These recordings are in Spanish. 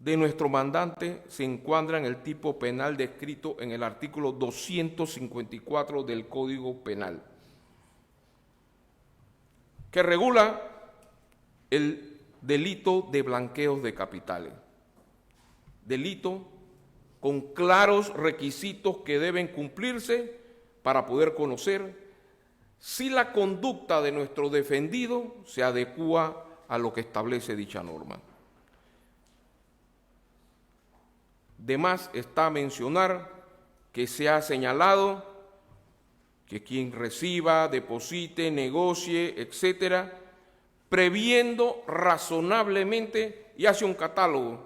de nuestro mandante se encuadra en el tipo penal descrito en el artículo 254 del Código Penal, que regula el delito de blanqueo de capitales. Delito con claros requisitos que deben cumplirse para poder conocer si la conducta de nuestro defendido se adecúa a lo que establece dicha norma. De más está mencionar que se ha señalado que quien reciba, deposite, negocie, etcétera, previendo razonablemente y hace un catálogo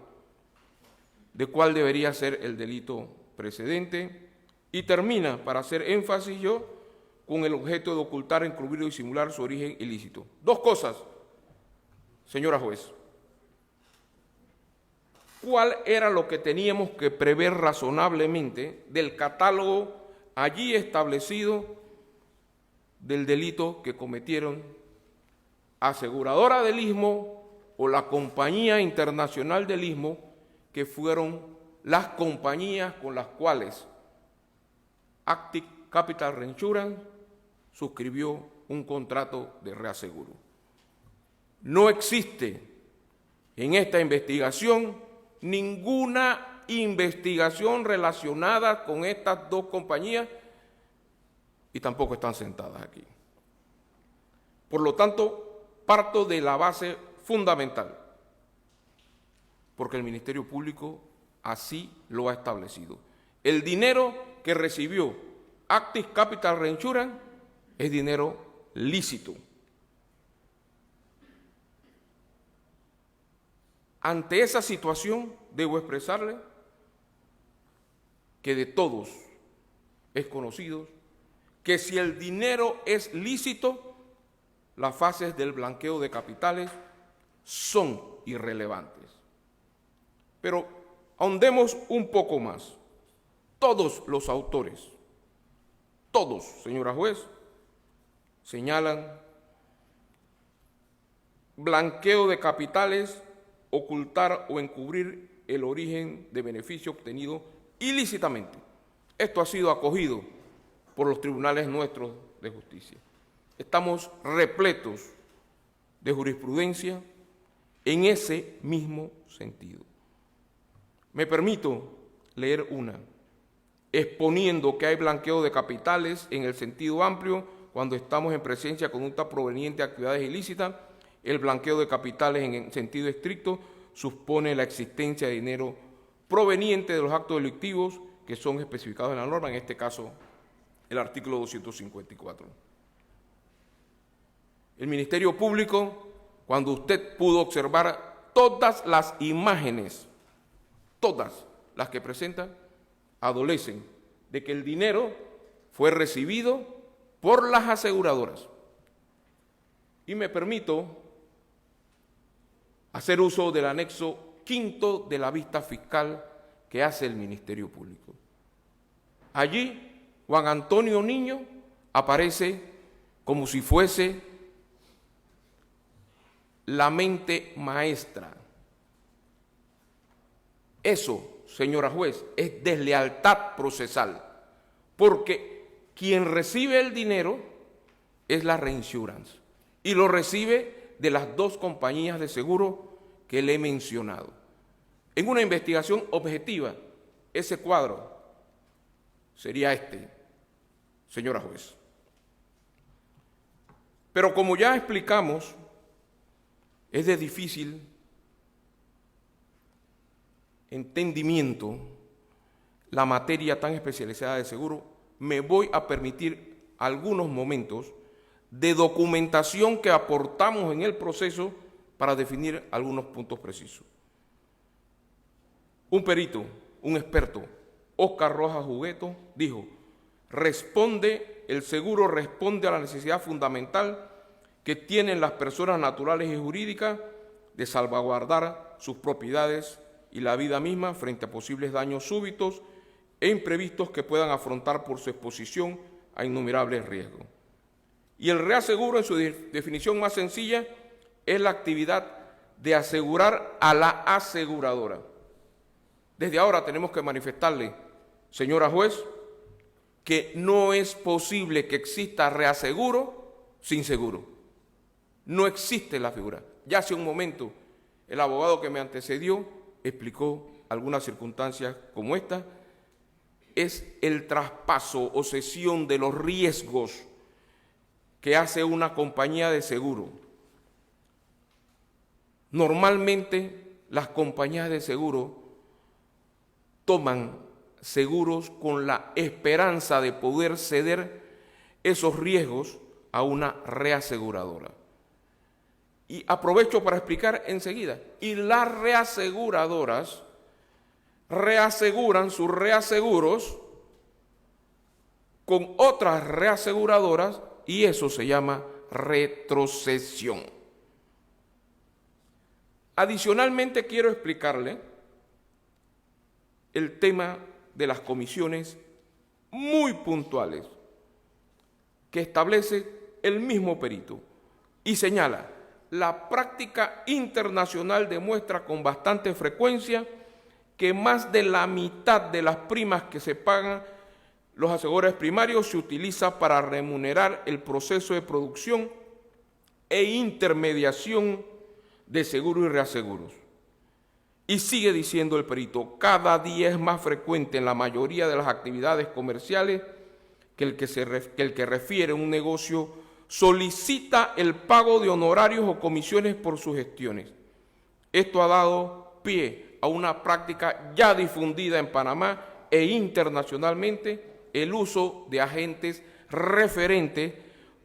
de cuál debería ser el delito precedente, y termina, para hacer énfasis yo, con el objeto de ocultar, encubrir o disimular su origen ilícito. Dos cosas, señora juez. ¿Cuál era lo que teníamos que prever razonablemente del catálogo allí establecido del delito que cometieron Aseguradora del Istmo o la Compañía Internacional del Istmo, que fueron las compañías con las cuales Active Capital Reinsurance suscribió un contrato de reaseguro? No existe en esta investigación ninguna investigación relacionada con estas dos compañías y tampoco están sentadas aquí. Por lo tanto, parto de la base fundamental, porque el Ministerio Público así lo ha establecido. El dinero que recibió Active Capital Reinsurance es dinero lícito. Ante esa situación, debo expresarle que de todos es conocido que si el dinero es lícito, las fases del blanqueo de capitales son irrelevantes. Pero ahondemos un poco más. Todos los autores, todos, señora juez, señalan blanqueo de capitales, ocultar o encubrir el origen de beneficio obtenido ilícitamente. Esto ha sido acogido por los tribunales nuestros de justicia. Estamos repletos de jurisprudencia en ese mismo sentido. Me permito leer una, exponiendo que hay blanqueo de capitales en el sentido amplio cuando estamos en presencia de conducta proveniente de actividades ilícitas. El blanqueo de capitales en sentido estricto supone la existencia de dinero proveniente de los actos delictivos que son especificados en la norma, en este caso el artículo 254. El Ministerio Público, cuando usted pudo observar todas las imágenes, todas las que presentan, adolecen de que el dinero fue recibido por las aseguradoras. Y me permito hacer uso del anexo quinto de la vista fiscal que hace el Ministerio Público. Allí, Juan Antonio Niño aparece como si fuese la mente maestra. Eso, señora juez, es deslealtad procesal, porque quien recibe el dinero es la Reinsurance y lo recibe de las dos compañías de seguro que le he mencionado. En una investigación objetiva, ese cuadro sería este, señora juez. Pero como ya explicamos, es de difícil entendimiento la materia tan especializada de seguro. Me voy a permitir algunos momentos de documentación que aportamos en el proceso para definir algunos puntos precisos. Un perito, un experto, Óscar Rojas Jugueto, dijo: el seguro responde a la necesidad fundamental que tienen las personas naturales y jurídicas de salvaguardar sus propiedades y la vida misma frente a posibles daños súbitos e imprevistos que puedan afrontar por su exposición a innumerables riesgos. Y el reaseguro, en su definición más sencilla, es la actividad de asegurar a la aseguradora. Desde ahora tenemos que manifestarle, señora juez, que no es posible que exista reaseguro sin seguro. No existe la figura. Ya hace un momento el abogado que me antecedió explicó algunas circunstancias como esta. Es el traspaso o cesión de los riesgos que hace una compañía de seguro. Normalmente las compañías de seguro toman seguros con la esperanza de poder ceder esos riesgos a una reaseguradora. Y aprovecho para explicar enseguida. Y las reaseguradoras reaseguran sus reaseguros con otras reaseguradoras y eso se llama retrocesión. Adicionalmente quiero explicarle el tema de las comisiones muy puntuales que establece el mismo perito y señala: la práctica internacional demuestra con bastante frecuencia que más de la mitad de las primas que se pagan los aseguradores primarios se utiliza para remunerar el proceso de producción e intermediación de seguros y reaseguros. Y sigue diciendo el perito: cada día es más frecuente en la mayoría de las actividades comerciales que el que refiere un negocio solicita el pago de honorarios o comisiones por sus gestiones. Esto ha dado pie a una práctica ya difundida en Panamá e internacionalmente, el uso de agentes referentes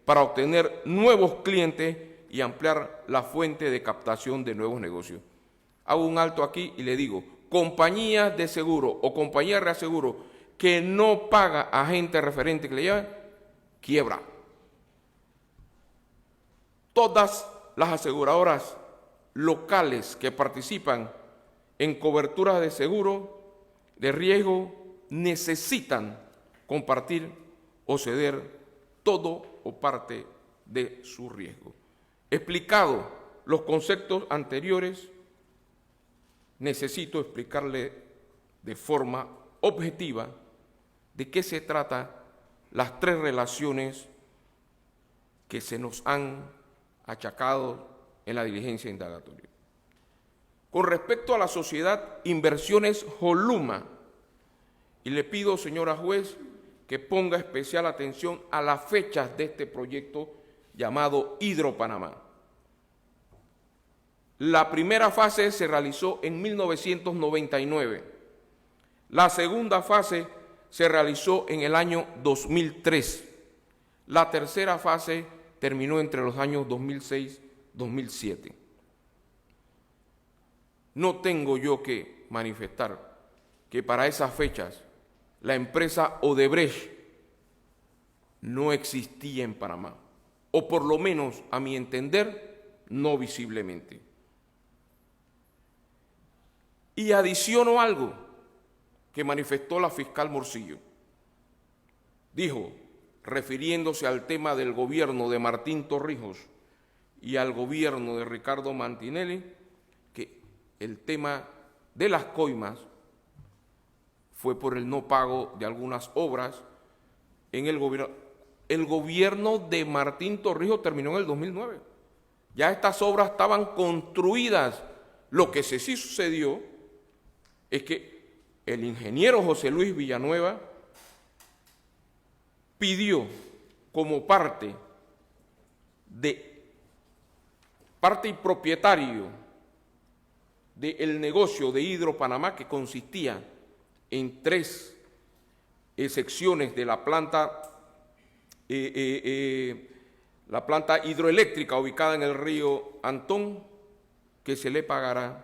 para obtener nuevos clientes y ampliar la fuente de captación de nuevos negocios. Hago un alto aquí y le digo: compañías de seguro o compañías de reaseguro que no paga a agente referente que le lleva, quiebra. Todas las aseguradoras locales que participan en coberturas de seguro de riesgo necesitan compartir o ceder todo o parte de su riesgo. Explicado los conceptos anteriores, necesito explicarle de forma objetiva de qué se trata las tres relaciones que se nos han achacado en la diligencia indagatoria. Con respecto a la sociedad Inversiones Holuma, y le pido, señora juez, que ponga especial atención a las fechas de este proyecto llamado Hidropanamá. La primera fase se realizó en 1999. La segunda fase se realizó en el año 2003. La tercera fase terminó entre los años 2006 y 2007. No tengo yo que manifestar que para esas fechas la empresa Odebrecht no existía en Panamá, o por lo menos, a mi entender, no visiblemente. Y adiciono algo que manifestó la fiscal Morcillo. Dijo, refiriéndose al tema del gobierno de Martín Torrijos y al gobierno de Ricardo Martinelli, que el tema de las coimas fue por el no pago de algunas obras en el gobierno. El gobierno de Martín Torrijos terminó en el 2009. Ya estas obras estaban construidas. Lo que sí sucedió es que el ingeniero José Luis Villanueva pidió como parte y propietario del negocio de Hidropanamá, que consistía en 3 secciones de la planta hidroeléctrica ubicada en el río Antón, que se le pagará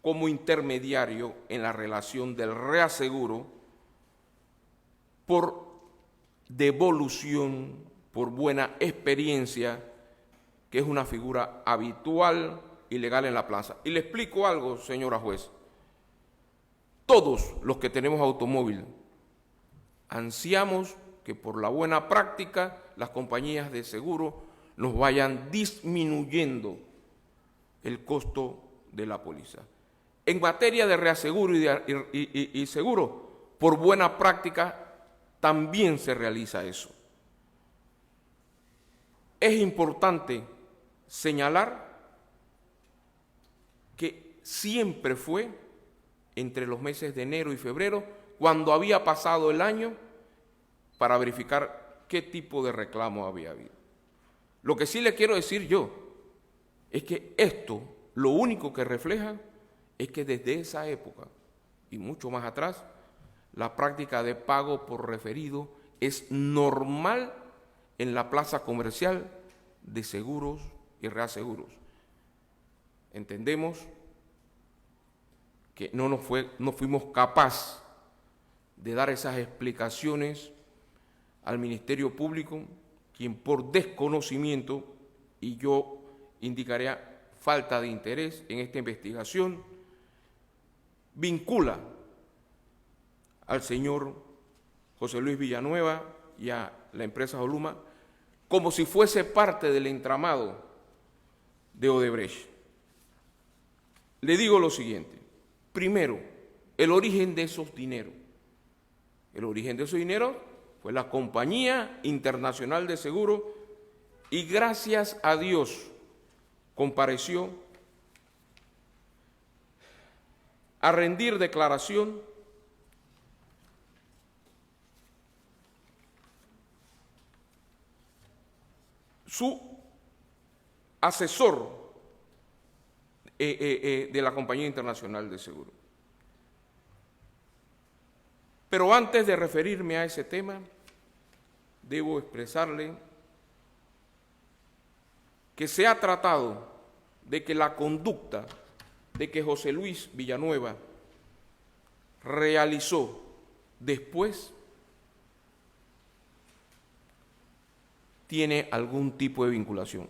como intermediario en la relación del reaseguro por devolución, por buena experiencia, que es una figura habitual y legal en la plaza. Y le explico algo, señora juez. Todos los que tenemos automóvil ansiamos que por la buena práctica las compañías de seguro nos vayan disminuyendo el costo de la póliza. En materia de reaseguro y seguro, por buena práctica, también se realiza eso. Es importante señalar que siempre fue entre los meses de enero y febrero, cuando había pasado el año, para verificar qué tipo de reclamo había habido. Lo que sí le quiero decir yo es que esto, lo único que refleja es que desde esa época y mucho más atrás, la práctica de pago por referido es normal en la plaza comercial de seguros y reaseguros. Entendemos que no fuimos capaces de dar esas explicaciones al Ministerio Público, quien por desconocimiento, y yo indicaría falta de interés en esta investigación, vincula al señor José Luis Villanueva y a la empresa Oluma como si fuese parte del entramado de Odebrecht. Le digo lo siguiente: primero, el origen de esos dineros. El origen de esos dineros fue la Compañía Internacional de Seguros, y gracias a Dios compareció a rendir declaración su asesor de la Compañía Internacional de Seguros. Pero antes de referirme a ese tema, debo expresarle que se ha tratado de que la conducta de que José Luis Villanueva realizó después tiene algún tipo de vinculación.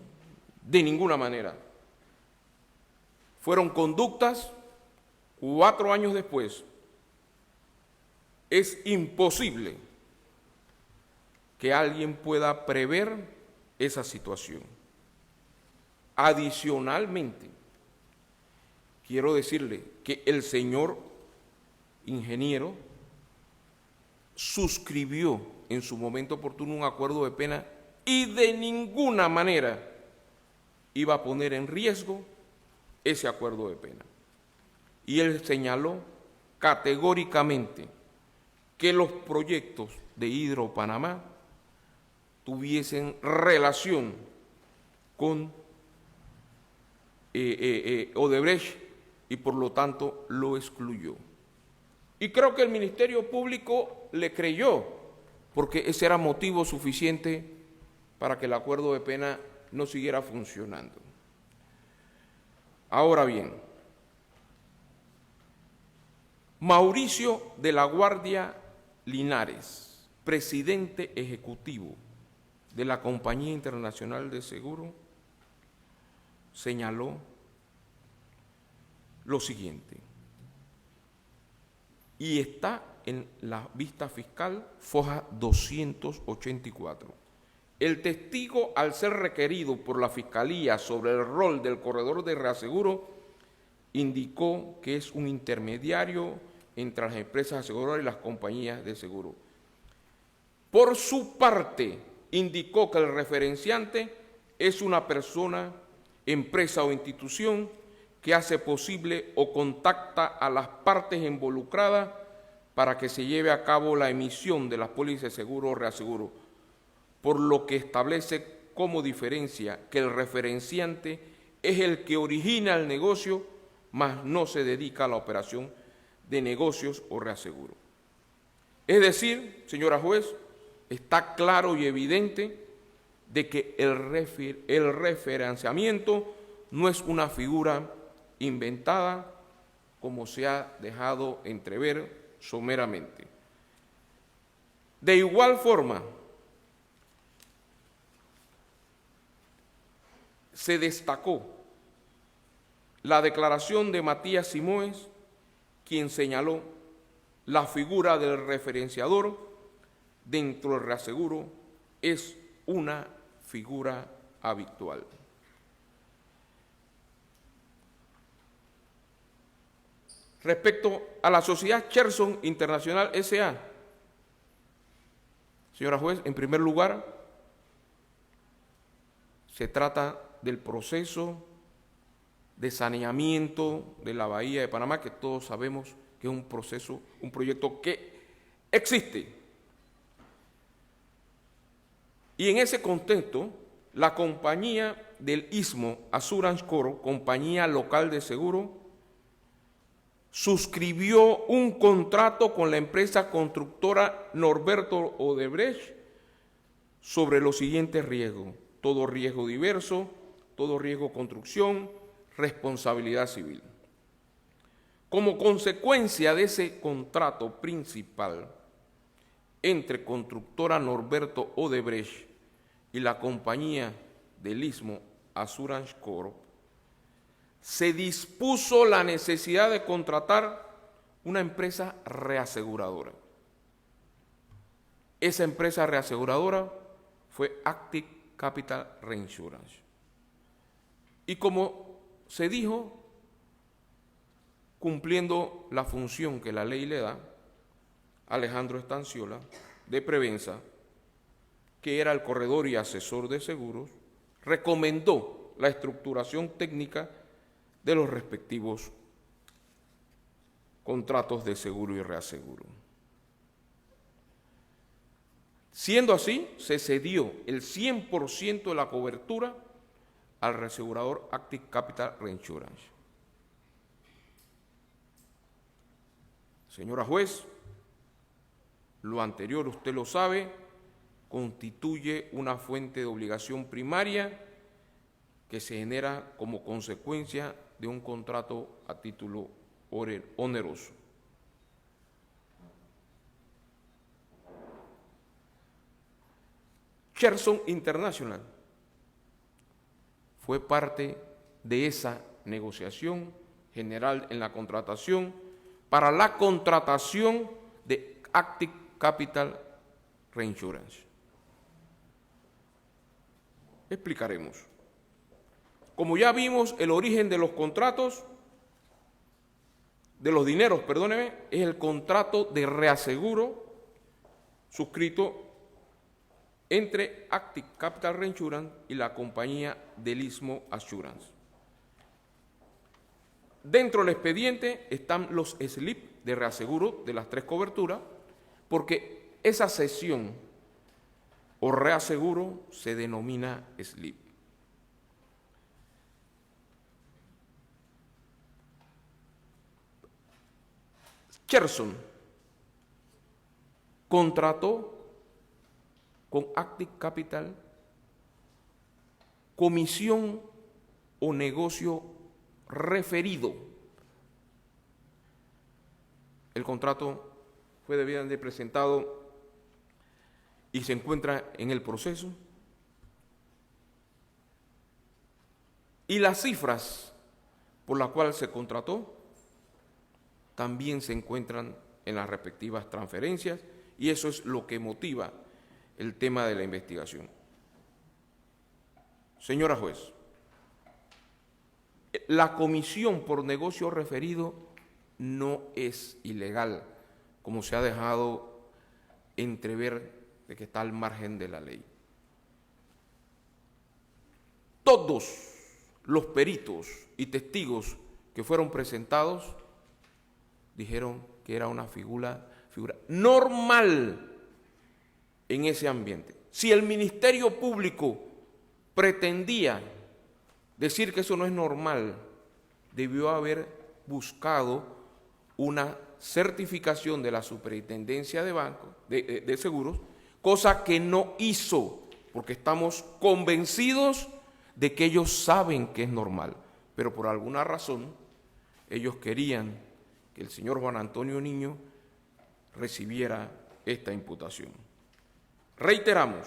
De ninguna manera. Fueron conductas 4 años después. Es imposible que alguien pueda prever esa situación. Adicionalmente, quiero decirle que el señor ingeniero suscribió en su momento oportuno un acuerdo de pena y de ninguna manera iba a poner en riesgo ese acuerdo de pena. Y él señaló categóricamente que los proyectos de Hidropanamá tuviesen relación con Odebrecht y por lo tanto lo excluyó. Y creo que el Ministerio Público le creyó, porque ese era motivo suficiente para que el acuerdo de pena no siguiera funcionando. Ahora bien, Mauricio de la Guardia Linares, presidente ejecutivo de la Compañía Internacional de Seguros, señaló lo siguiente, y está en la vista fiscal, foja 284. El testigo, al ser requerido por la Fiscalía sobre el rol del corredor de reaseguro, indicó que es un intermediario entre las empresas aseguradoras y las compañías de seguro. Por su parte, indicó que el referenciante es una persona, empresa o institución que hace posible o contacta a las partes involucradas para que se lleve a cabo la emisión de las pólizas de seguro o reaseguro, por lo que establece como diferencia que el referenciante es el que origina el negocio, mas no se dedica a la operación de negocios o reaseguro. Es decir, señora juez, está claro y evidente de que el referenciamiento no es una figura inventada como se ha dejado entrever someramente. De igual forma, se destacó la declaración de Matías Simoes, quien señaló la figura del referenciador dentro del reaseguro es una figura habitual. Respecto a la sociedad Cherson Internacional S.A., señora juez, en primer lugar, se trata del proceso de saneamiento de la Bahía de Panamá, que todos sabemos que es un proceso, un proyecto que existe. Y en ese contexto, la compañía del Istmo Assurance Corp, compañía local de seguro, suscribió un contrato con la empresa constructora Norberto Odebrecht sobre los siguientes riesgos: todo riesgo diverso, todo riesgo construcción, responsabilidad civil. Como consecuencia de ese contrato principal entre constructora Norberto Odebrecht y la compañía del Istmo Assurance Corp, se dispuso la necesidad de contratar una empresa reaseguradora. Esa empresa reaseguradora fue Active Capital Reinsurance. Y como se dijo, cumpliendo la función que la ley le da, Alejandro Estanciola, de Prevensa, que era el corredor y asesor de seguros, recomendó la estructuración técnica de los respectivos contratos de seguro y reaseguro. Siendo así, se cedió el 100% de la cobertura al reasegurador Active Capital Reinsurance. Señora juez, lo anterior, usted lo sabe, constituye una fuente de obligación primaria que se genera como consecuencia de un contrato a título oneroso. Cherson International fue parte de esa negociación general en la contratación para la contratación de Active Capital Reinsurance. Explicaremos. Como ya vimos, el origen de los contratos, de los dineros, perdóneme, es el contrato de reaseguro suscrito entre Active Capital Reinsurance y la compañía del Istmo Assurance. Dentro del expediente están los slips de reaseguro de las tres coberturas, porque esa cesión o reaseguro se denomina slip. Cherson contrató con Active Capital comisión o negocio referido. El contrato fue debidamente presentado y se encuentra en el proceso. Y las cifras por las cuales se contrató también se encuentran en las respectivas transferencias, y eso es lo que motiva el tema de la investigación. Señora juez, la comisión por negocio referido no es ilegal, como se ha dejado entrever de que está al margen de la ley. Todos los peritos y testigos que fueron presentados dijeron que era una figura normal en ese ambiente. Si el Ministerio Público pretendía decir que eso no es normal, debió haber buscado una certificación de la Superintendencia de Bancos, de Seguros, cosa que no hizo, porque estamos convencidos de que ellos saben que es normal, pero por alguna razón ellos querían que el señor Juan Antonio Niño recibiera esta imputación. Reiteramos,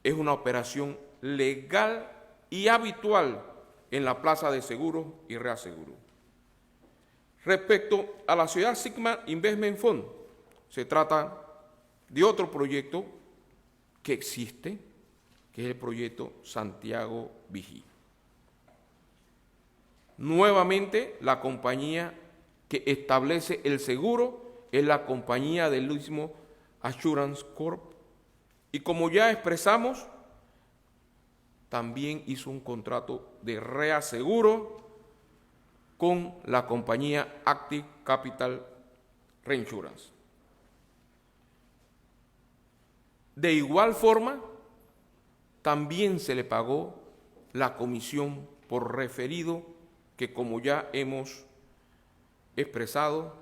es una operación legal y habitual en la plaza de seguros y reaseguro. Respecto a la Sociedad Sigma Investment Fund, se trata de otro proyecto que existe, que es el proyecto Santiago Vigí. Nuevamente, la compañía que establece el seguro es la compañía del Istmo Assurance Corp. Y como ya expresamos, también hizo un contrato de reaseguro con la compañía Active Capital Reinsurance. De igual forma, también se le pagó la comisión por referido, que como ya hemos expresado,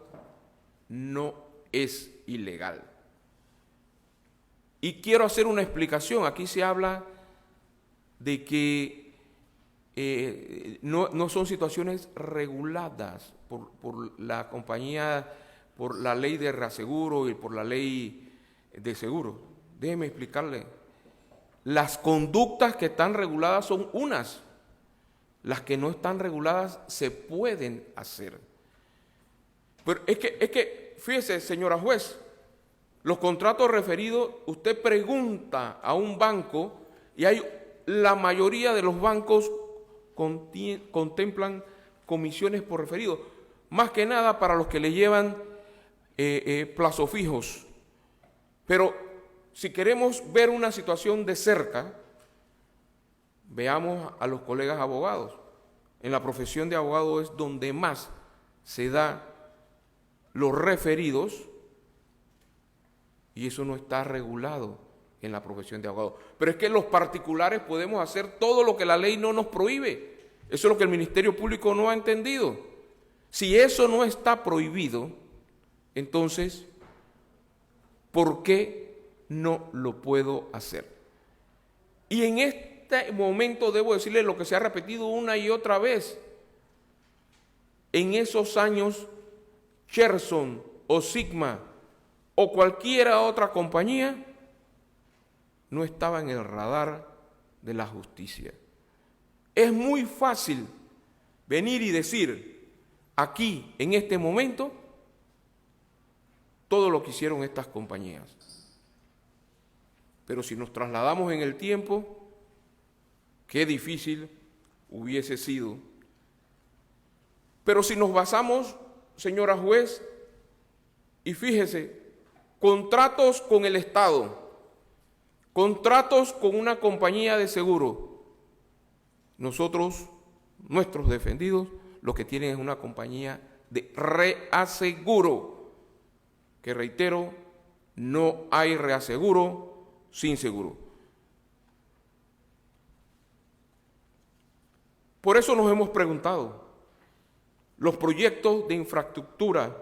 no es ilegal. Y quiero hacer una explicación. Aquí se habla de que no son situaciones reguladas por la compañía, por la ley de reaseguro y por la ley de seguro. Déjeme explicarle. Las conductas que están reguladas son unas. Las que no están reguladas se pueden hacer. Pero es que, fíjese, señora juez, los contratos referidos, usted pregunta a un banco y la mayoría de los bancos contemplan comisiones por referido, más que nada para los que le llevan plazos fijos. Pero si queremos ver una situación de cerca, veamos a los colegas abogados. En la profesión de abogado es donde más se da los referidos, y eso no está regulado en la profesión de abogado. Pero es que los particulares podemos hacer todo lo que la ley no nos prohíbe. Eso es lo que el Ministerio Público no ha entendido. Si eso no está prohibido, entonces, ¿por qué no lo puedo hacer? Y en este momento debo decirle lo que se ha repetido una y otra vez. En esos años, Sherson o Sigma o cualquiera otra compañía no estaba en el radar de la justicia. Es muy fácil venir y decir aquí, en este momento, todo lo que hicieron estas compañías. Pero si nos trasladamos en el tiempo, qué difícil hubiese sido. Pero si nos basamos, señora juez, y fíjese, contratos con el Estado, contratos con una compañía de seguro, nuestros defendidos, lo que tienen es una compañía de reaseguro, que reitero, no hay reaseguro sin seguro. Por eso nos hemos preguntado, ¿los proyectos de infraestructura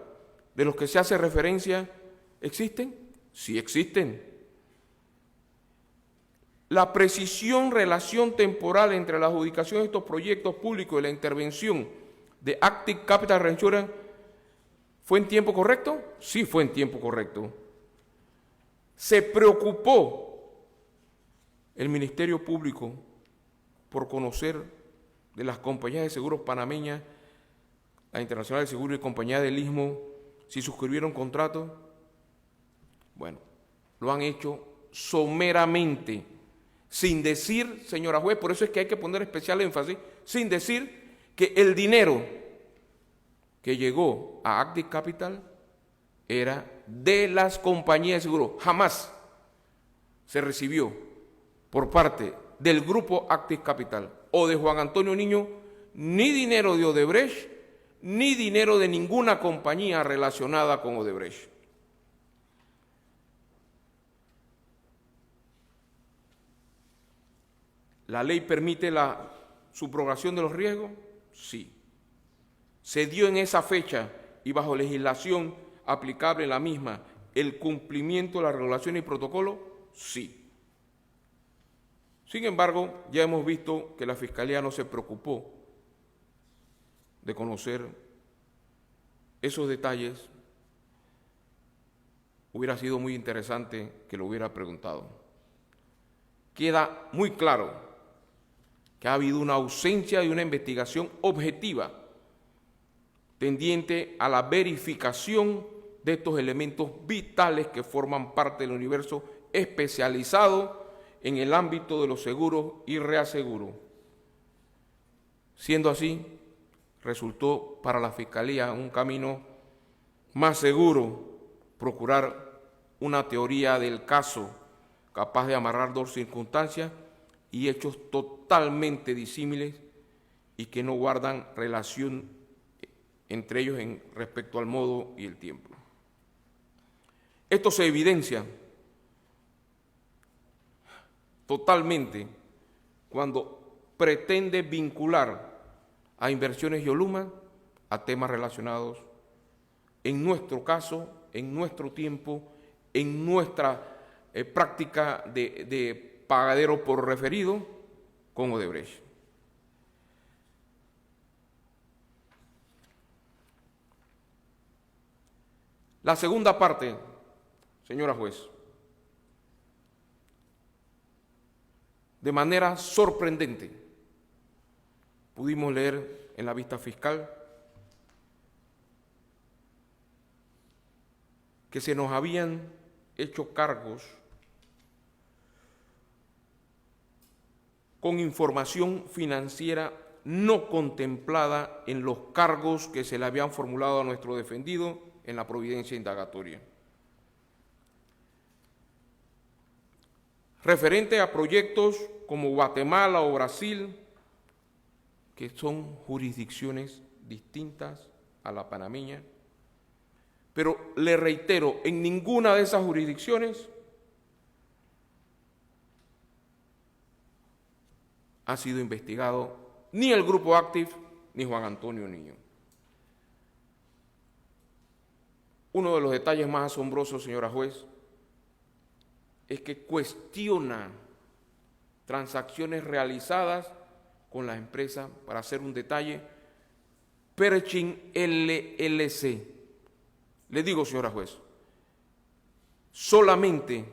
de los que se hace referencia existen? Sí existen. La relación temporal entre la adjudicación de estos proyectos públicos y la intervención de Active Capital Reinsurance, ¿fue en tiempo correcto? Sí, fue en tiempo correcto. Se preocupó el Ministerio Público por conocer de las compañías de seguros panameñas, la Internacional de Seguro y Compañía del Istmo, si suscribieron contratos. Bueno, lo han hecho someramente, sin decir, señora juez, por eso es que hay que poner especial énfasis, sin decir que el dinero que llegó a Active Capital era de las compañías de seguro. Jamás se recibió por parte del grupo Active Capital o de Juan Antonio Niño ni dinero de Odebrecht, ni dinero de ninguna compañía relacionada con Odebrecht. ¿La ley permite la subrogación de los riesgos? Sí. ¿Se dio en esa fecha y bajo legislación aplicable en la misma el cumplimiento de las regulaciones y protocolos? Sí. Sin embargo, ya hemos visto que la Fiscalía no se preocupó de conocer esos detalles. Hubiera sido muy interesante que lo hubiera preguntado. Queda muy claro que ha habido una ausencia de una investigación objetiva tendiente a la verificación de estos elementos vitales que forman parte del universo especializado en el ámbito de los seguros y reaseguros. Siendo así, resultó para la Fiscalía un camino más seguro procurar una teoría del caso capaz de amarrar dos circunstancias y hechos totalmente disímiles y que no guardan relación entre ellos respecto al modo y el tiempo. Esto se evidencia totalmente cuando pretende vincular a Inversiones Yoluma a temas relacionados, en nuestro caso, en nuestro tiempo, en nuestra práctica de pagadero por referido con Odebrecht. La segunda parte, señora juez, de manera sorprendente, pudimos leer en la vista fiscal que se nos habían hecho cargos con información financiera no contemplada en los cargos que se le habían formulado a nuestro defendido en la providencia indagatoria. Referente a proyectos como Guatemala o Brasil, que son jurisdicciones distintas a la panameña, pero le reitero, en ninguna de esas jurisdicciones ha sido investigado ni el Grupo Active ni Juan Antonio Niño. Uno de los detalles más asombrosos, señora juez, es que cuestiona transacciones realizadas con la empresa, para hacer un detalle, Pershing LLC. Le digo, señora juez, solamente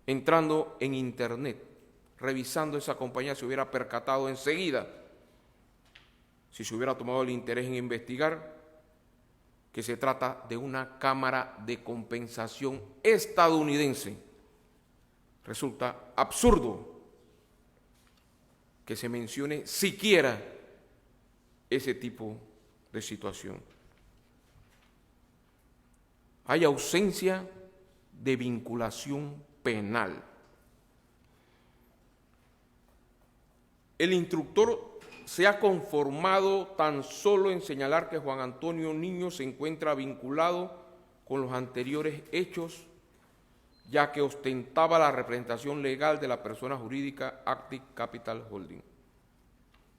entrando en internet, revisando esa compañía, se hubiera percatado enseguida, si se hubiera tomado el interés en investigar, que se trata de una cámara de compensación estadounidense. Resulta absurdo que se mencione siquiera ese tipo de situación. Hay ausencia de vinculación penal. El instructor se ha conformado tan solo en señalar que Juan Antonio Niño se encuentra vinculado con los anteriores hechos, ya que ostentaba la representación legal de la persona jurídica Active Capital Holding.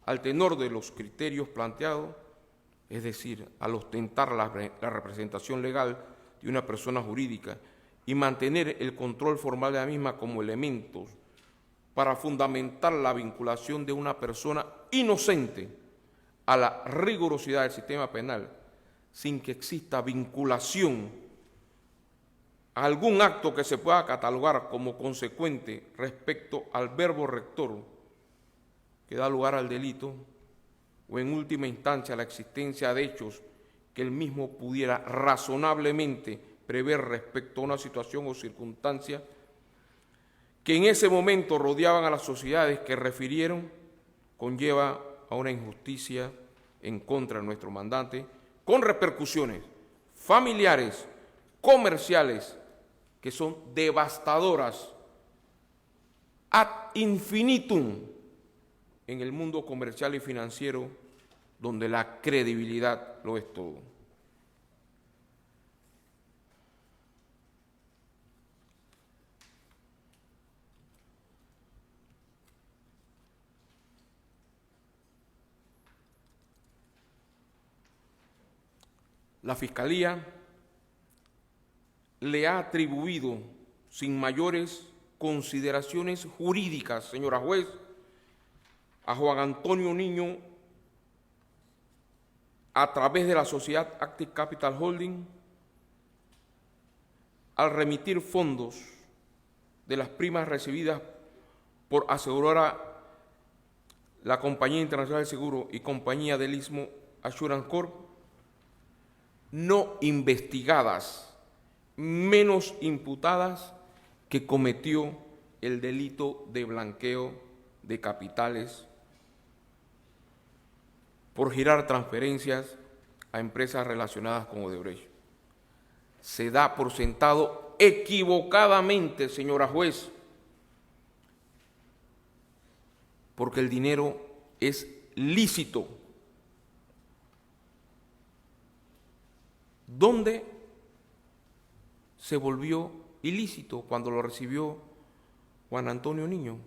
Al tenor de los criterios planteados, es decir, al ostentar la representación legal de una persona jurídica y mantener el control formal de la misma como elementos para fundamentar la vinculación de una persona inocente a la rigurosidad del sistema penal, sin que exista vinculación a algún acto que se pueda catalogar como consecuente respecto al verbo rector que da lugar al delito, o en última instancia la existencia de hechos que el mismo pudiera razonablemente prever respecto a una situación o circunstancia que en ese momento rodeaban a las sociedades que refirieron, conlleva a una injusticia en contra de nuestro mandante, con repercusiones familiares, comerciales, que son devastadoras ad infinitum en el mundo comercial y financiero, donde la credibilidad lo es todo. La Fiscalía le ha atribuido sin mayores consideraciones jurídicas, señora juez, a Juan Antonio Niño a través de la sociedad Active Capital Holding al remitir fondos de las primas recibidas por aseguradora la Compañía Internacional de Seguro y Compañía del Istmo Assurance Corp, no investigadas, menos imputadas, que cometió el delito de blanqueo de capitales por girar transferencias a empresas relacionadas con Odebrecht. Se da por sentado equivocadamente, señora juez, porque el dinero es lícito. ¿Dónde se volvió ilícito cuando lo recibió Juan Antonio Niño?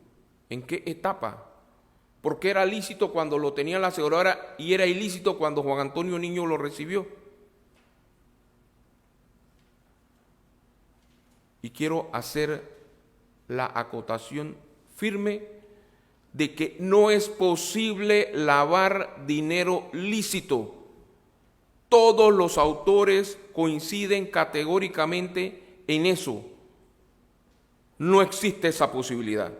¿En qué etapa? ¿Por qué era lícito cuando lo tenía la aseguradora y era ilícito cuando Juan Antonio Niño lo recibió? Y quiero hacer la acotación firme de que no es posible lavar dinero lícito. Todos los autores coinciden categóricamente en eso. No existe esa posibilidad.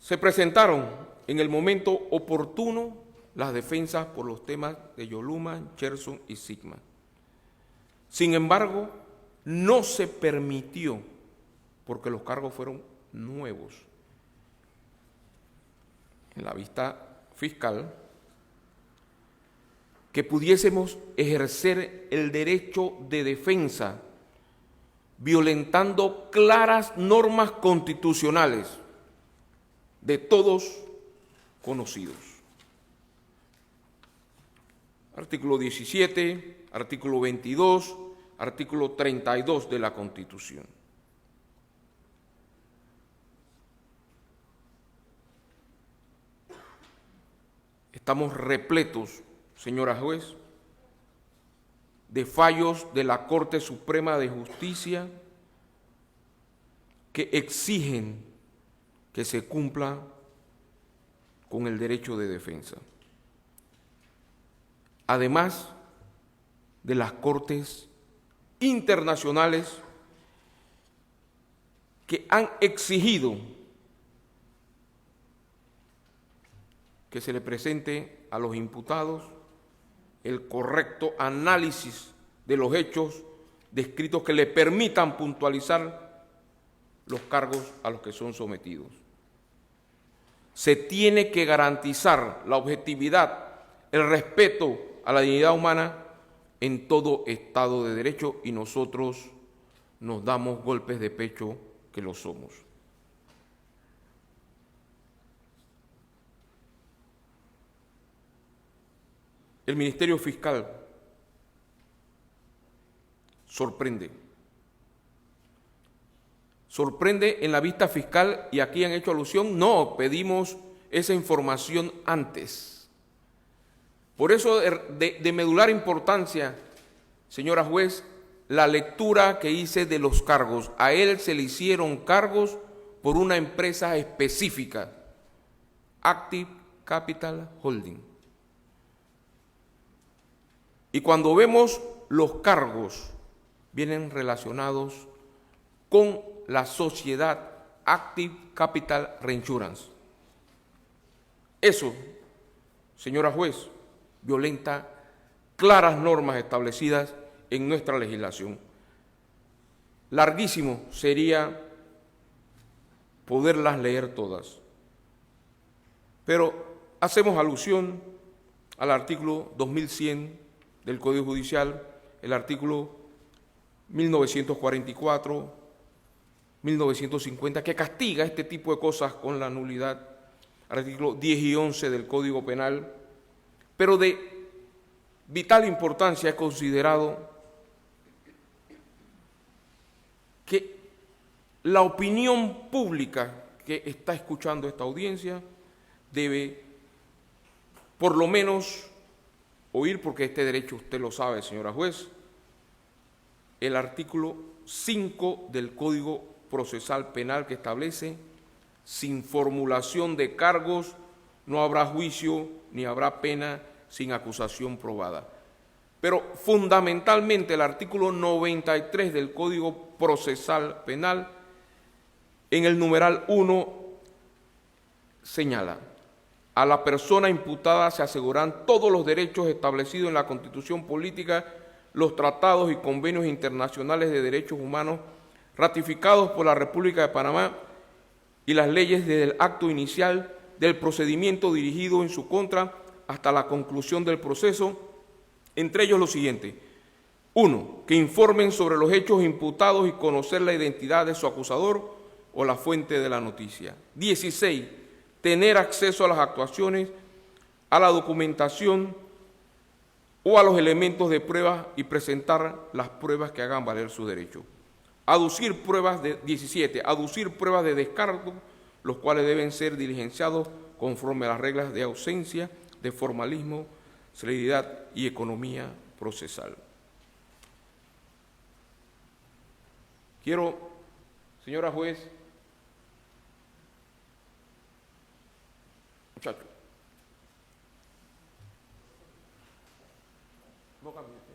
Se presentaron en el momento oportuno las defensas por los temas de Yoluma, Cherson y Sigma. Sin embargo, no se permitió, porque los cargos fueron nuevos, en la vista fiscal, que pudiésemos ejercer el derecho de defensa violentando claras normas constitucionales de todos conocidos. Artículo 17, artículo 22, artículo 32 de la Constitución. Estamos repletos, señora juez, de fallos de la Corte Suprema de Justicia que exigen que se cumpla con el derecho de defensa. Además de las cortes internacionales que han exigido que se le presente a los imputados el correcto análisis de los hechos descritos que le permitan puntualizar los cargos a los que son sometidos. Se tiene que garantizar la objetividad, el respeto a la dignidad humana en todo Estado de Derecho, y nosotros nos damos golpes de pecho que lo somos. El Ministerio Fiscal sorprende en la vista fiscal, y aquí han hecho alusión, no, pedimos esa información antes. Por eso de medular importancia, señora juez, la lectura que hice de los cargos. A él se le hicieron cargos por una empresa específica, Active Capital Holding. Y cuando vemos los cargos, vienen relacionados con la sociedad Active Capital Reinsurance. Eso, señora juez, violenta claras normas establecidas en nuestra legislación. Larguísimo sería poderlas leer todas, pero hacemos alusión al artículo 2100 del Código Judicial, el artículo 1944, 1950, que castiga este tipo de cosas con la nulidad, artículo 10 y 11 del Código Penal, pero de vital importancia es considerado que la opinión pública que está escuchando esta audiencia debe, por lo menos, oír, porque este derecho usted lo sabe, señora juez, el artículo 5 del Código Procesal Penal, que establece: sin formulación de cargos no habrá juicio ni habrá pena sin acusación probada. Pero fundamentalmente el artículo 93 del Código Procesal Penal, en el numeral 1, señala: a la persona imputada se aseguran todos los derechos establecidos en la Constitución Política, los tratados y convenios internacionales de derechos humanos, ratificados por la República de Panamá y las leyes desde el acto inicial del procedimiento dirigido en su contra hasta la conclusión del proceso, entre ellos lo siguiente: 1. Que informen sobre los hechos imputados y conocer la identidad de su acusador o la fuente de la noticia. 16. Tener acceso a las actuaciones, a la documentación o a los elementos de prueba y presentar las pruebas que hagan valer su derecho. 17. Aducir pruebas de descargo, los cuales deben ser diligenciados conforme a las reglas de ausencia, de formalismo, celeridad y economía procesal. Quiero, señora juez, muchacho, no cambie usted.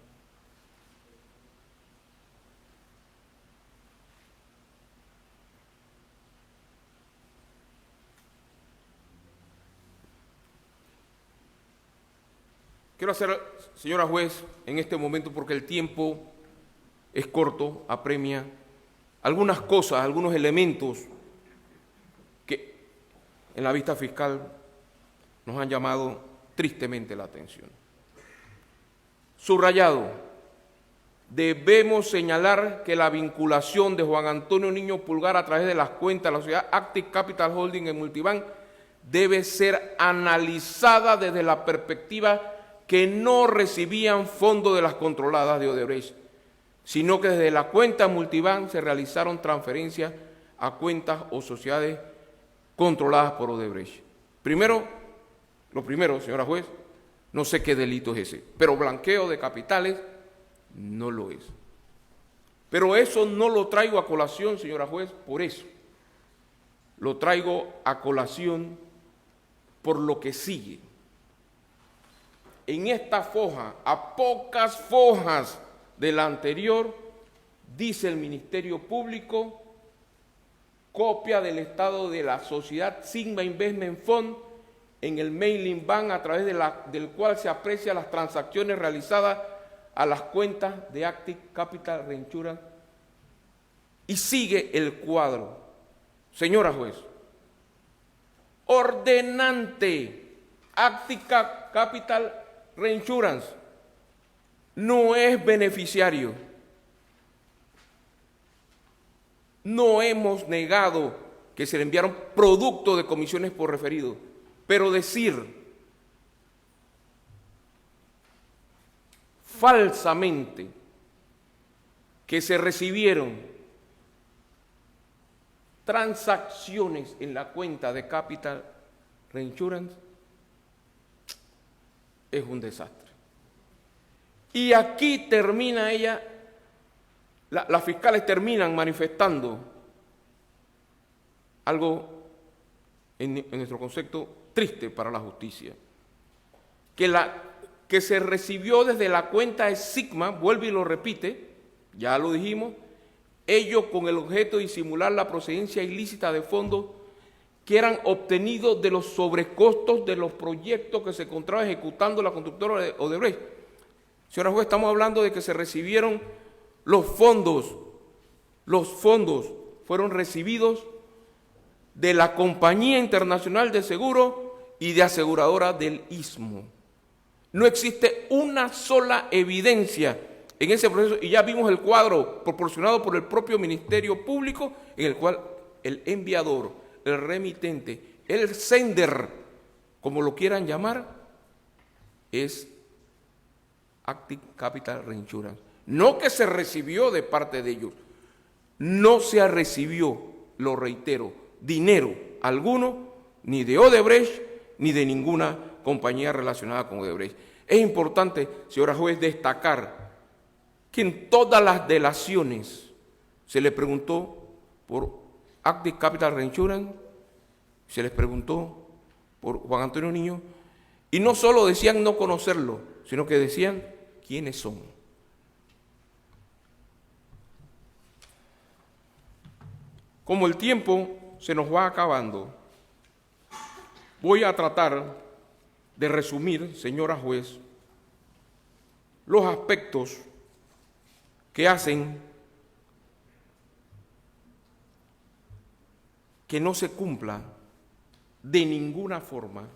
Quiero hacer, señora juez, en este momento, porque el tiempo es corto, apremia, algunas cosas, algunos elementos que en la vista fiscal nos han llamado tristemente la atención. Subrayado, debemos señalar que la vinculación de Juan Antonio Niño Pulgar a través de las cuentas de la sociedad Active Capital Holding en Multibank debe ser analizada desde la perspectiva que no recibían fondos de las controladas de Odebrecht, sino que desde la cuenta Multibank se realizaron transferencias a cuentas o sociedades controladas por Odebrecht. Lo primero, señora juez, no sé qué delito es ese, pero blanqueo de capitales no lo es. Pero eso no lo traigo a colación, señora juez, por eso. Lo traigo a colación por lo que sigue. En esta foja, a pocas fojas de la anterior, dice el Ministerio Público, copia del estado de la sociedad Sigma Investment Fund en el mailing bank a través del cual se aprecian las transacciones realizadas a las cuentas de Active Capital Reinsurance. Y sigue el cuadro. Señora juez, ordenante Active Capital Reinsurance no es beneficiario. No hemos negado que se le enviaron productos de comisiones por referido, pero decir falsamente que se recibieron transacciones en la cuenta de Capital Reinsurance es un desastre. Y aquí termina ella, las fiscales terminan manifestando algo en nuestro concepto triste para la justicia, que se recibió desde la cuenta de Sigma, vuelve y lo repite, ya lo dijimos, ello con el objeto de disimular la procedencia ilícita de fondos que eran obtenidos de los sobrecostos de los proyectos que se encontraba ejecutando la constructora de Odebrecht. Señora juez, estamos hablando de que se recibieron los fondos fueron recibidos de la Compañía Internacional de Seguros y de Aseguradora del Istmo. No existe una sola evidencia en ese proceso, y ya vimos el cuadro proporcionado por el propio Ministerio Público, en el cual el enviador, el remitente, el sender, como lo quieran llamar, es Active Capital Reinsurance. No que se recibió de parte de ellos, no se recibió, lo reitero, dinero alguno, ni de Odebrecht, ni de ninguna compañía relacionada con Odebrecht. Es importante, señora juez, destacar que en todas las delaciones se le preguntó por Active Capital Reinsurance, se les preguntó por Juan Antonio Niño, y no solo decían no conocerlo, sino que decían quiénes son. Como el tiempo se nos va acabando, voy a tratar de resumir, señora juez, los aspectos que hacen que no se cumpla de ninguna forma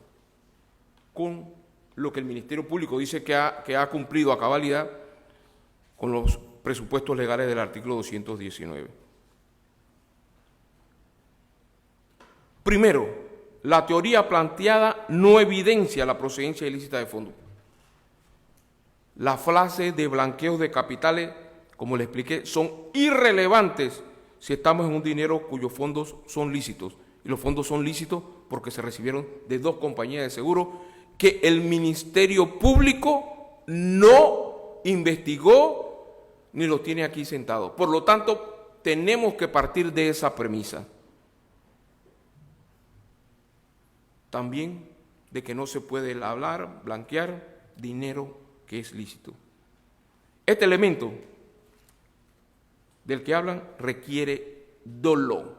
con lo que el Ministerio Público dice que ha cumplido a cabalidad con los presupuestos legales del artículo 219. Primero, la teoría planteada no evidencia la procedencia ilícita de fondos. Las frases de blanqueos de capitales, como le expliqué, son irrelevantes si estamos en un dinero cuyos fondos son lícitos. Y los fondos son lícitos porque se recibieron de 2 compañías de seguro que el Ministerio Público no investigó ni lo tiene aquí sentado. Por lo tanto, tenemos que partir de esa premisa. También de que no se puede hablar, blanquear dinero que es lícito. Este elemento del que hablan requiere dolo,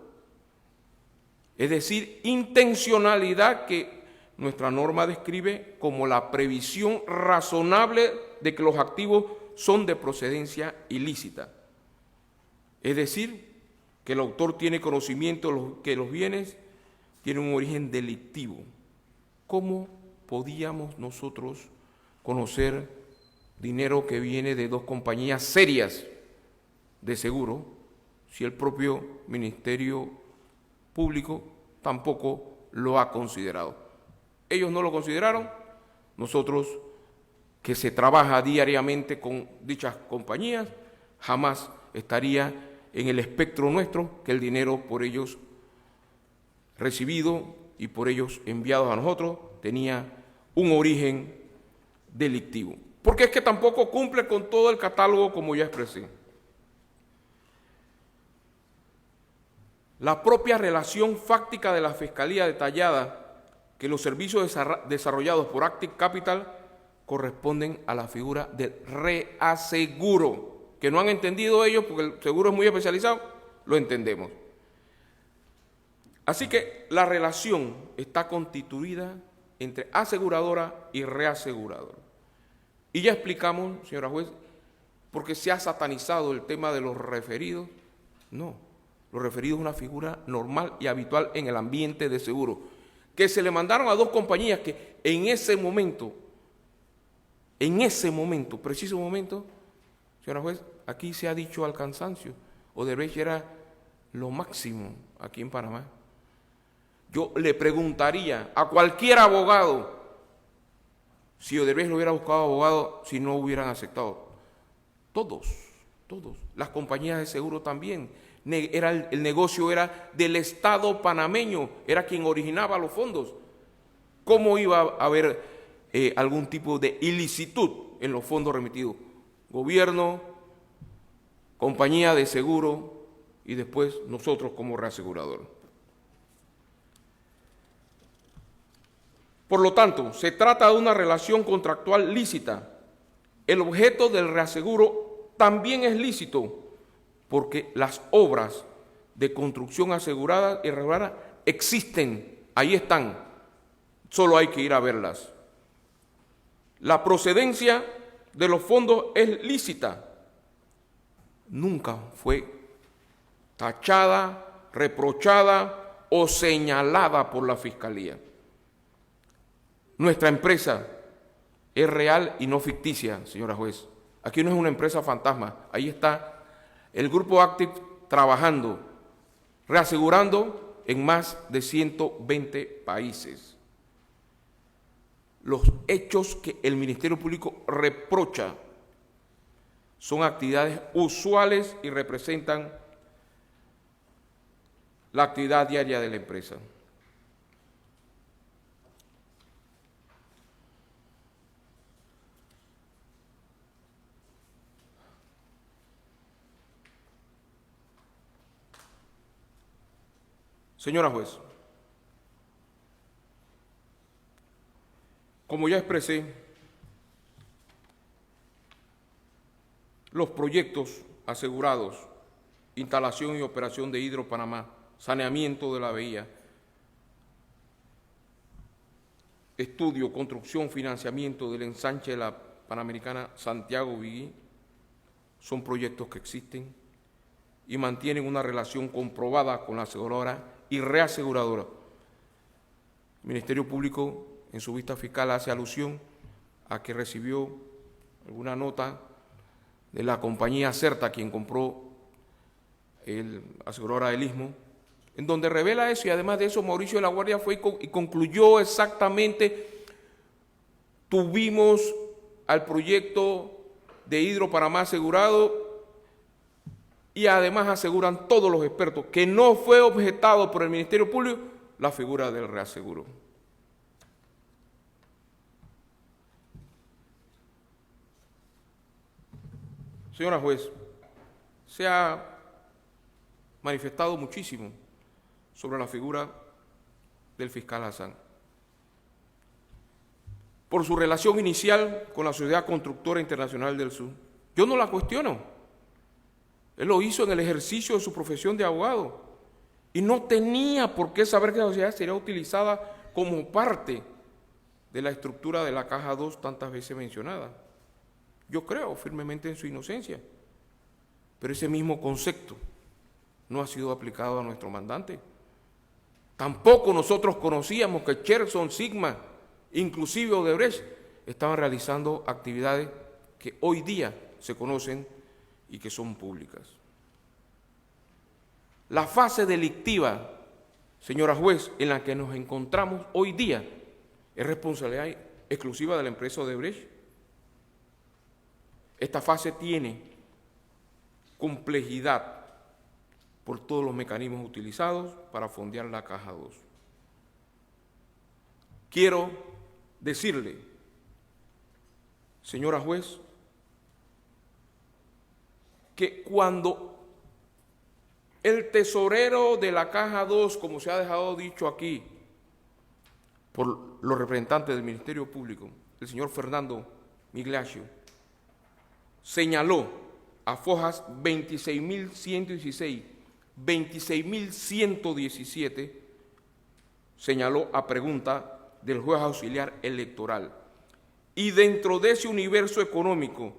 es decir, intencionalidad que nuestra norma describe como la previsión razonable de que los activos son de procedencia ilícita. Es decir, que el autor tiene conocimiento que los bienes tienen un origen delictivo. ¿Cómo podíamos nosotros conocer dinero que viene de 2 compañías serias de seguro si el propio Ministerio Público tampoco lo ha considerado? Ellos no lo consideraron, nosotros, que se trabaja diariamente con dichas compañías, jamás estaría en el espectro nuestro que el dinero por ellos recibido y por ellos enviados a nosotros tenía un origen delictivo. Porque es que tampoco cumple con todo el catálogo, como ya expresé. La propia relación fáctica de la Fiscalía detallada que los servicios desarrollados por Active Capital corresponden a la figura del reaseguro, que no han entendido ellos porque el seguro es muy especializado, lo entendemos. Así que la relación está constituida entre aseguradora y reaseguradora. Y ya explicamos, señora juez, por qué se ha satanizado el tema de los referidos. No, los referidos es una figura normal y habitual en el ambiente de seguro, que se le mandaron a 2 compañías que en ese momento, preciso momento, señora juez, aquí se ha dicho al cansancio, Odebrecht era lo máximo aquí en Panamá. Yo le preguntaría a cualquier abogado si Odebrecht lo hubiera buscado abogado si no hubieran aceptado. Todos. Las compañías de seguro también. El negocio era del Estado panameño, era quien originaba los fondos. ¿Cómo iba a haber algún tipo de ilicitud en los fondos remitidos? Gobierno, compañía de seguro y después nosotros como reasegurador. Por lo tanto, se trata de una relación contractual lícita. El objeto del reaseguro también es lícito porque las obras de construcción asegurada y regulada existen, ahí están, solo hay que ir a verlas. La procedencia de los fondos es lícita. Nunca fue tachada, reprochada o señalada por la Fiscalía. Nuestra empresa es real y no ficticia, señora juez. Aquí no es una empresa fantasma. Ahí está el Grupo Active trabajando, reasegurando en más de 120 países. Los hechos que el Ministerio Público reprocha son actividades usuales y representan la actividad diaria de la empresa. Señora juez, como ya expresé, los proyectos asegurados, instalación y operación de Hidro Panamá, saneamiento de la bahía, estudio, construcción, financiamiento del ensanche de la Panamericana Santiago-Biguí, son proyectos que existen y mantienen una relación comprobada con la aseguradora y reaseguradora. El Ministerio Público en su vista fiscal hace alusión a que recibió alguna nota de la compañía Certa, quien compró el aseguradora del Istmo, en donde revela eso, y además de eso Mauricio de la Guardia fue y concluyó exactamente: tuvimos al proyecto de Hidro Panamá asegurado, y además aseguran todos los expertos que no fue objetado por el Ministerio Público la figura del reaseguro. Señora juez, se ha manifestado muchísimo sobre la figura del fiscal Hassan. Por su relación inicial con la Sociedad Constructora Internacional del Sur. Yo no la cuestiono. Él lo hizo en el ejercicio de su profesión de abogado y no tenía por qué saber que la sociedad sería utilizada como parte de la estructura de la Caja 2 tantas veces mencionada. Yo creo firmemente en su inocencia, pero ese mismo concepto no ha sido aplicado a nuestro mandante. Tampoco nosotros conocíamos que Cherson, Sigma, inclusive Odebrecht, estaban realizando actividades que hoy día se conocen y que son públicas. La fase delictiva, señora juez, en la que nos encontramos hoy día, es responsabilidad exclusiva de la empresa Odebrecht. Esta fase tiene complejidad por todos los mecanismos utilizados para fondear la Caja 2. Quiero decirle, señora juez, que cuando el tesorero de la Caja 2, como se ha dejado dicho aquí por los representantes del Ministerio Público, el señor Fernando Migliaccio, señaló a fojas 26.116, 26.117, señaló a pregunta del juez auxiliar electoral. Y dentro de ese universo económico,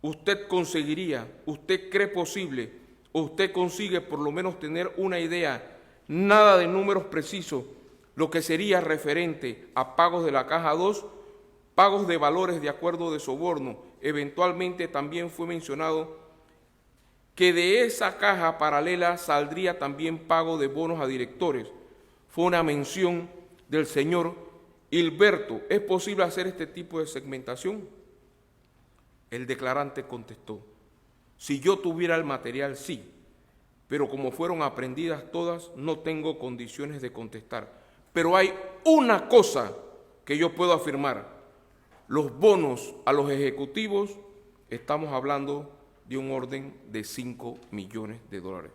usted conseguiría, usted cree posible, usted consigue por lo menos tener una idea, nada de números precisos, lo que sería referente a pagos de la Caja 2, pagos de valores de acuerdo de soborno. Eventualmente también fue mencionado que de esa caja paralela saldría también pago de bonos a directores. Fue una mención del señor Hilberto. ¿Es posible hacer este tipo de segmentación? El declarante contestó: si yo tuviera el material, sí, pero como fueron aprendidas todas, no tengo condiciones de contestar. Pero hay una cosa que yo puedo afirmar: los bonos a los ejecutivos, estamos hablando de un orden de 5 millones de dólares.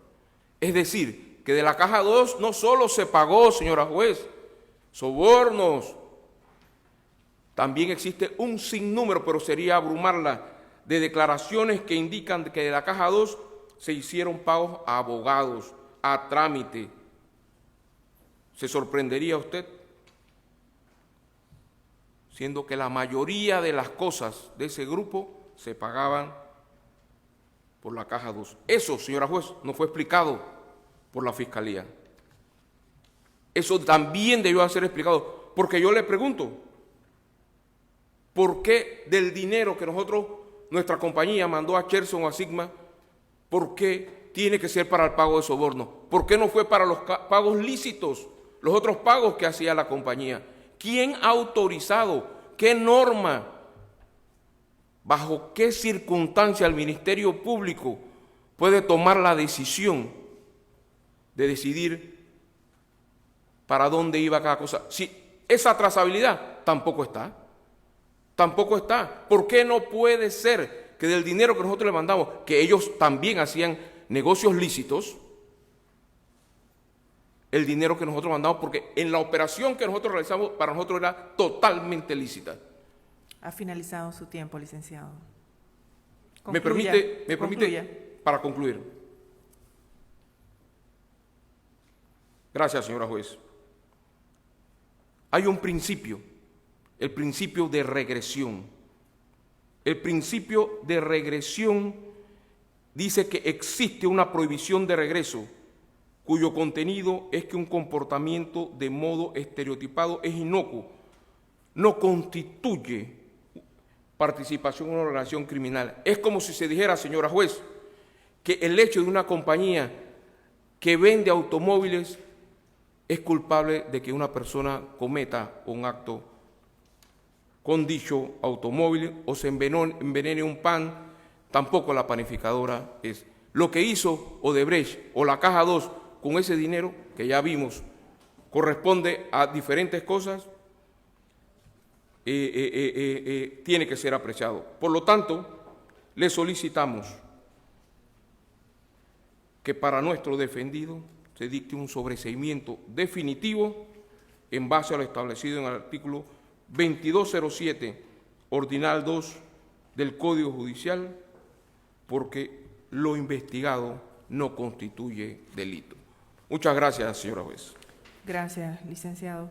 Es decir, que de la Caja 2 no solo se pagó, señora juez, sobornos, también existe un sinnúmero, pero sería abrumarla, de declaraciones que indican que de la Caja 2 se hicieron pagos a abogados, a trámite. ¿Se sorprendería usted? Siendo que la mayoría de las cosas de ese grupo se pagaban por la Caja 2. Eso, señora juez, no fue explicado por la Fiscalía. Eso también debió ser explicado, porque yo le pregunto, ¿por qué del dinero que nuestra compañía mandó a Cherson o a Sigma, por qué tiene que ser para el pago de soborno? ¿Por qué no fue para los pagos lícitos, los otros pagos que hacía la compañía? ¿Quién ha autorizado? ¿Qué norma? ¿Bajo qué circunstancia el Ministerio Público puede tomar la decisión de decidir para dónde iba cada cosa? Si esa trazabilidad tampoco está. Tampoco está. ¿Por qué no puede ser que del dinero que nosotros le mandamos, que ellos también hacían negocios lícitos, el dinero que nosotros mandamos, porque en la operación que nosotros realizamos para nosotros era totalmente lícita? Ha finalizado su tiempo, licenciado. Me permite, para concluir. Gracias, señora juez. Hay un principio, el principio de regresión. El principio de regresión dice que existe una prohibición de regreso cuyo contenido es que un comportamiento de modo estereotipado es inocuo, no constituye participación en una organización criminal. Es como si se dijera, señora juez, que el hecho de una compañía que vende automóviles es culpable de que una persona cometa un acto con dicho automóvil o se envenene un pan, tampoco la panificadora es. Lo que hizo Odebrecht o la Caja 2 con ese dinero, que ya vimos, corresponde a diferentes cosas, tiene que ser apreciado. Por lo tanto, le solicitamos que para nuestro defendido se dicte un sobreseimiento definitivo en base a lo establecido en el artículo 2207, ordinal 2 del Código Judicial, porque lo investigado no constituye delito. Muchas gracias, señora juez. Gracias, licenciado.